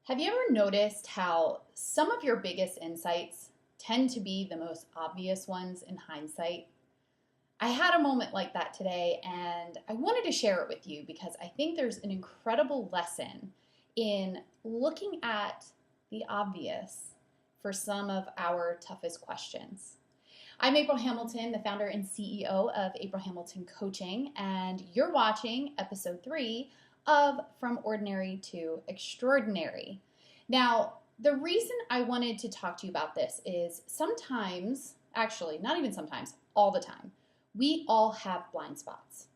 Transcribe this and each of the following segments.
Have you ever noticed how some of your biggest insights tend to be the most obvious ones in hindsight? I had a moment like that today and I wanted to share it with you because I think there's an incredible lesson in looking at the obvious for some of our toughest questions. I'm April Hamilton, the founder and CEO of April Hamilton Coaching, and you're watching episode 3 of From Ordinary to Extraordinary. Now, the reason I wanted to talk to you about this is sometimes, actually, not even sometimes, all the time, we all have blind spots.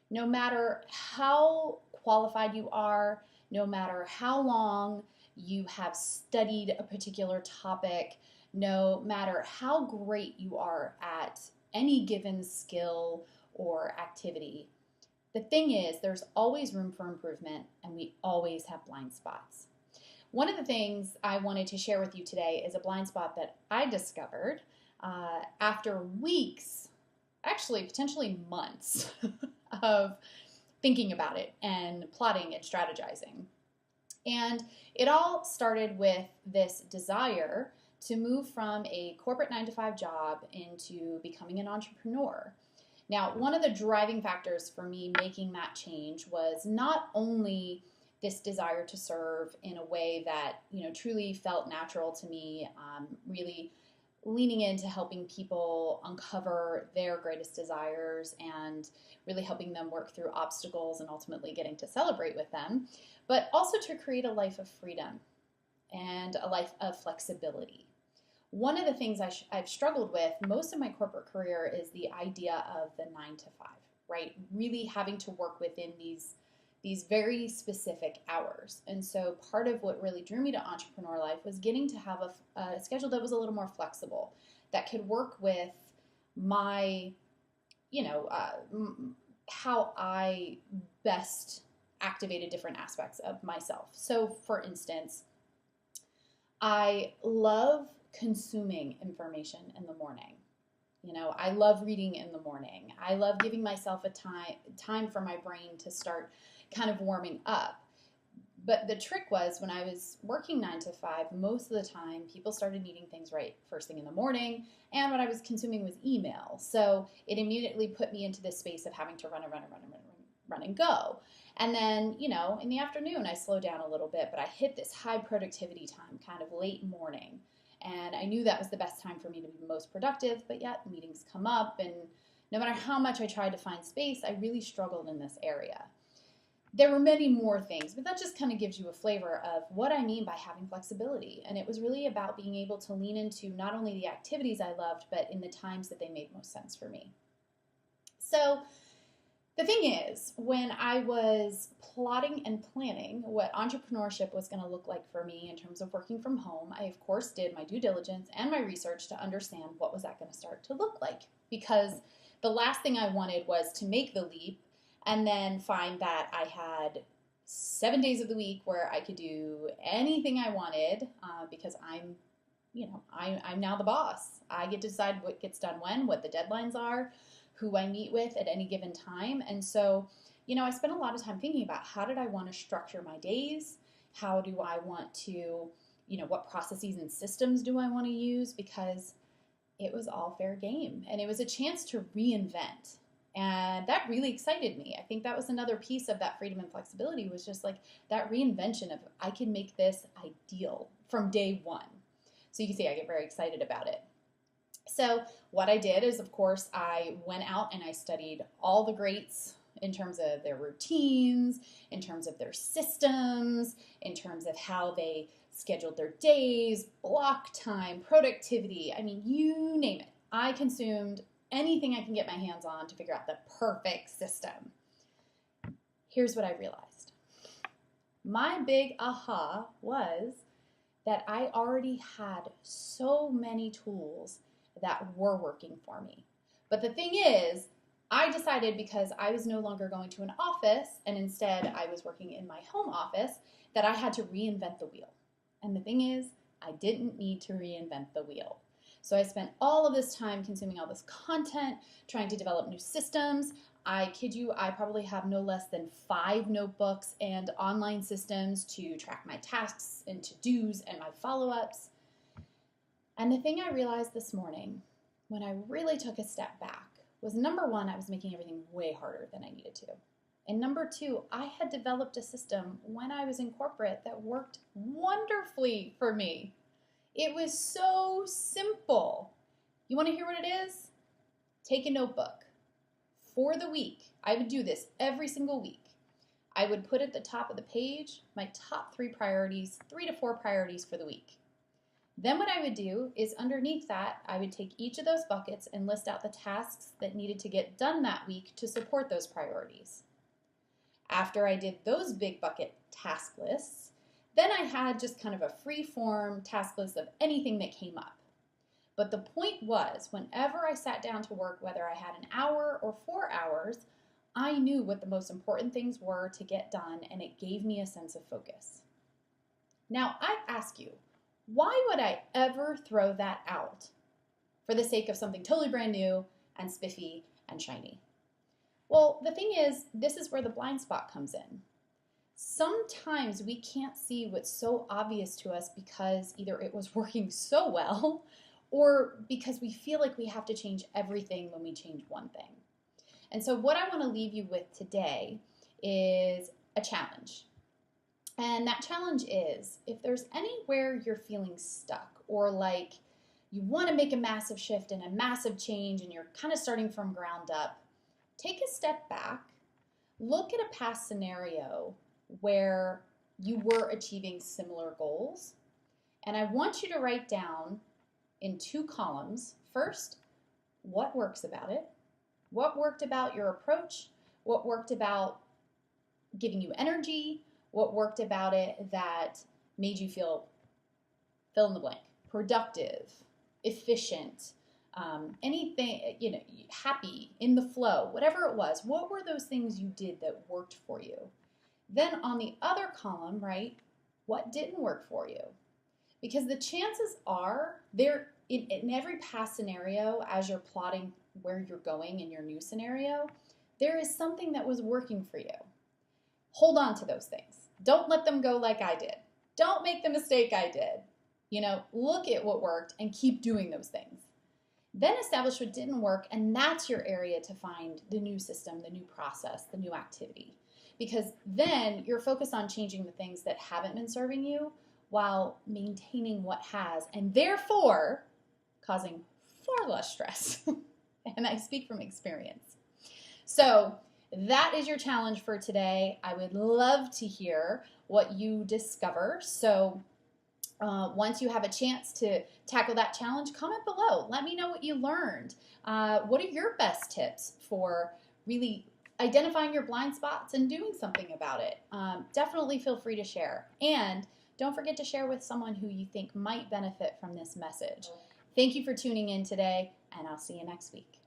No matter how qualified you are, no matter how long you have studied a particular topic, no matter how great you are at any given skill or activity, the thing is there's always room for improvement and we always have blind spots. One of the things I wanted to share with you today is a blind spot that I discovered after weeks, actually potentially months of thinking about it and plotting and strategizing. And it all started with this desire to move from a corporate 9-to-5 job into becoming an entrepreneur. Now, one of the driving factors for me making that change was not only this desire to serve in a way that, truly felt natural to me, really leaning into helping people uncover their greatest desires and really helping them work through obstacles and ultimately getting to celebrate with them, but also to create a life of freedom and a life of flexibility. One of the things I've struggled with most of my corporate career is the idea of the 9-to-5, right? Really having to work within these very specific hours. And so part of what really drew me to entrepreneur life was getting to have a schedule that was a little more flexible, that could work with my, how I best activated different aspects of myself. So for instance, I love consuming information in the morning. I love reading in the morning. I love giving myself a time for my brain to start kind of warming up. But the trick was when I was working 9-to-5, most of the time people started needing things right first thing in the morning, and what I was consuming was email. So it immediately put me into this space of having to run and go. And then, in the afternoon I slowed down a little bit, but I hit this high productivity time kind of late morning. And I knew that was the best time for me to be most productive, but yet meetings come up, and no matter how much I tried to find space, I really struggled in this area. There were many more things, but that just kind of gives you a flavor of what I mean by having flexibility. And it was really about being able to lean into not only the activities I loved, but in the times that they made most sense for me. So the thing is, when I was plotting and planning what entrepreneurship was going to look like for me in terms of working from home, I, of course, did my due diligence and my research to understand what was that going to start to look like. Because the last thing I wanted was to make the leap and then find that I had 7 days of the week where I could do anything I wanted because I'm now the boss. I get to decide what gets done when, what the deadlines are, who I meet with at any given time. And so, I spent a lot of time thinking about how did I want to structure my days? How do I want to, what processes and systems do I want to use? Because it was all fair game. And it was a chance to reinvent. And that really excited me. I think that was another piece of that freedom and flexibility, was just like that reinvention of I can make this ideal from day one. So you can see I get very excited about it. So what I did is, of course, I went out and I studied all the greats in terms of their routines, in terms of their systems, in terms of how they scheduled their days, block time, productivity. I mean, you name it. I consumed anything I can get my hands on to figure out the perfect system. Here's what I realized. My big aha was that I already had so many tools that were working for me. But the thing is, I decided because I was no longer going to an office and instead I was working in my home office that I had to reinvent the wheel. And the thing is, I didn't need to reinvent the wheel. So I spent all of this time consuming all this content, trying to develop new systems. I kid you, I probably have no less than 5 notebooks and online systems to track my tasks and to-dos and my follow-ups. And the thing I realized this morning when I really took a step back was, number one, I was making everything way harder than I needed to. And number two, I had developed a system when I was in corporate that worked wonderfully for me. It was so simple. You want to hear what it is? Take a notebook. For the week, I would do this every single week. I would put at the top of the page my top 3 priorities, 3 to 4 priorities for the week. Then what I would do is underneath that, I would take each of those buckets and list out the tasks that needed to get done that week to support those priorities. After I did those big bucket task lists, then I had just kind of a free form task list of anything that came up. But the point was, whenever I sat down to work, whether I had an hour or 4 hours, I knew what the most important things were to get done, and it gave me a sense of focus. Now, I ask you, why would I ever throw that out for the sake of something totally brand new and spiffy and shiny? Well, the thing is, this is where the blind spot comes in. Sometimes we can't see what's so obvious to us because either it was working so well or because we feel like we have to change everything when we change one thing. And so what I want to leave you with today is a challenge. And that challenge is, if there's anywhere you're feeling stuck or like you want to make a massive shift and a massive change and you're kind of starting from ground up, take a step back, look at a past scenario where you were achieving similar goals, and I want you to write down in 2 columns. First, what works about it? What worked about your approach? What worked about giving you energy? What worked about it that made you feel, fill in the blank, productive, efficient, anything, happy, in the flow, whatever it was. What were those things you did that worked for you? Then on the other column, right, what didn't work for you? Because the chances are there in every past scenario, as you're plotting where you're going in your new scenario, there is something that was working for you. Hold on to those things. Don't let them go like I did. Don't make the mistake I did. Look at what worked and keep doing those things. Then establish what didn't work, and that's your area to find the new system, the new process, the new activity. Because then you're focused on changing the things that haven't been serving you while maintaining what has, and therefore causing far less stress. And I speak from experience. So that is your challenge for today. I would love to hear what you discover. So once you have a chance to tackle that challenge, comment below. Let me know what you learned. What are your best tips for really identifying your blind spots and doing something about it? Definitely feel free to share. And don't forget to share with someone who you think might benefit from this message. Thank you for tuning in today, and I'll see you next week.